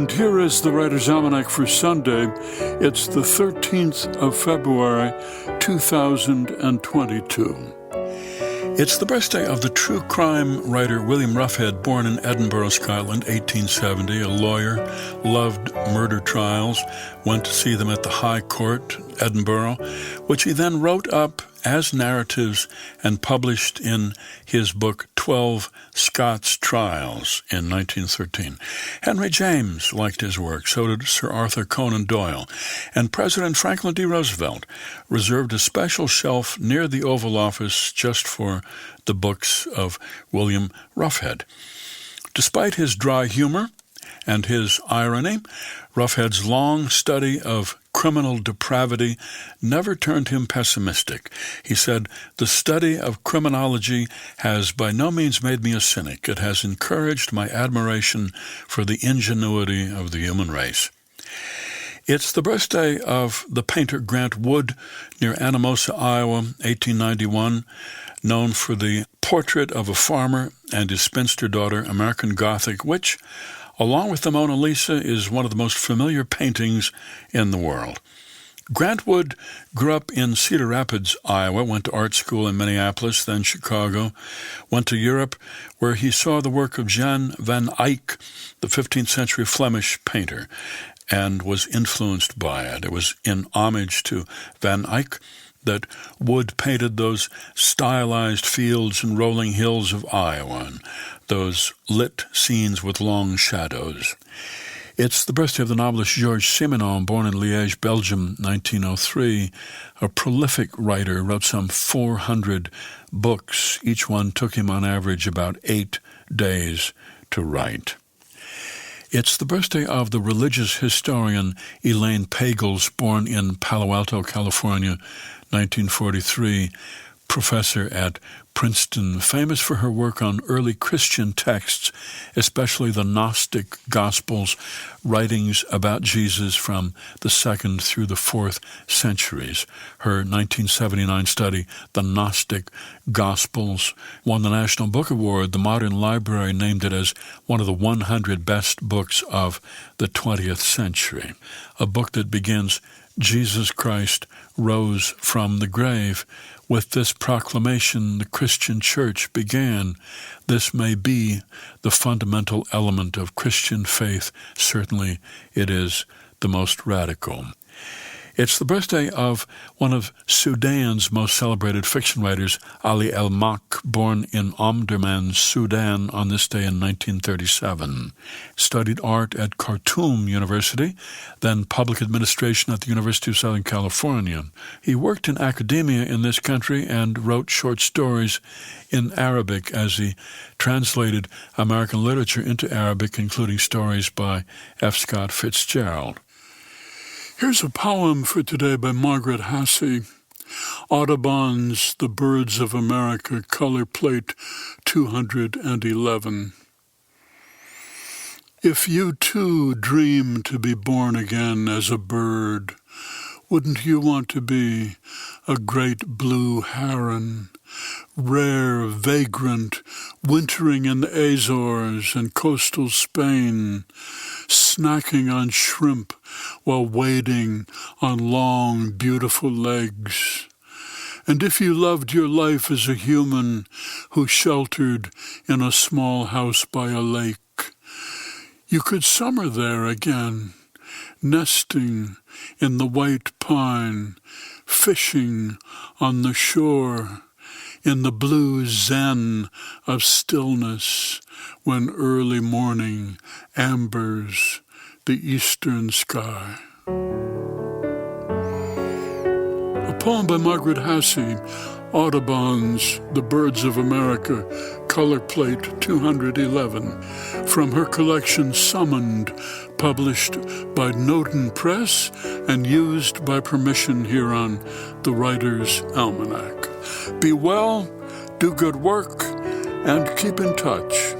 And here is the Writer's Almanac for Sunday. It's the 13th of February, 2022. It's the birthday of the true crime writer William Ruffhead, born in Edinburgh, Scotland, 1870, a lawyer, loved murder trials, went to see them at the High Court, Edinburgh, which he then wrote up as narratives and published in his book 12 Scots Trials in 1913. Henry James liked his work, so did Sir Arthur Conan Doyle, and President Franklin D. Roosevelt reserved a special shelf near the Oval Office just for the books of William Ruffhead. Despite his dry humor and his irony, Ruffhead's long study of criminal depravity never turned him pessimistic. He said, "The study of criminology has by no means made me a cynic. It has encouraged my admiration for the ingenuity of the human race." It's the birthday of the painter Grant Wood near Anamosa, Iowa, 1891, known for the portrait of a farmer and his spinster daughter, American Gothic, which, along with the Mona Lisa, is one of the most familiar paintings in the world. Grant Wood grew up in Cedar Rapids, Iowa, went to art school in Minneapolis, then Chicago, went to Europe, where he saw the work of Jan van Eyck, the 15th century Flemish painter, and was influenced by it. It was in homage to Van Eyck that Wood painted those stylized fields and rolling hills of Iowa, and those lit scenes with long shadows. It's the birthday of the novelist Georges Simenon, born in Liège, Belgium, 1903. A prolific writer, wrote some 400 books. Each one took him on average about 8 days to write. It's the birthday of the religious historian Elaine Pagels, born in Palo Alto, California, 1943, professor at Princeton, famous for her work on early Christian texts, especially the Gnostic Gospels, writings about Jesus from the 2nd through the 4th centuries. Her 1979 study, The Gnostic Gospels, won the National Book Award. The Modern Library named it as one of the 100 best books of the 20th century. A book that begins, "Jesus Christ rose from the grave. With this proclamation, the Christian church began. This may be the fundamental element of Christian faith. Certainly it is the most radical." It's the birthday of one of Sudan's most celebrated fiction writers, Al-Makh, born in Omdurman, Sudan, on this day in 1937. Studied art at Khartoum University, then public administration at the University of Southern California. He worked in academia in this country and wrote short stories in Arabic as he translated American literature into Arabic, including stories by F. Scott Fitzgerald. Here's a poem for today by Margaret Hassey. Audubon's The Birds of America, color plate 211. If you too dream to be born again as a bird, wouldn't you want to be a great blue heron, rare, vagrant, wintering in the Azores and coastal Spain, snacking on shrimp while wading on long, beautiful legs? And if you loved your life as a human who sheltered in a small house by a lake, you could summer there again, nesting in the white pine, fishing on the shore, in the blue zen of stillness when early morning ambers the eastern sky. A poem by Margaret Hassey, Audubon's The Birds of America, color plate 211, from her collection Summoned, published by Noten Press and used by permission here on the Writer's Almanac. Be well, do good work, and keep in touch.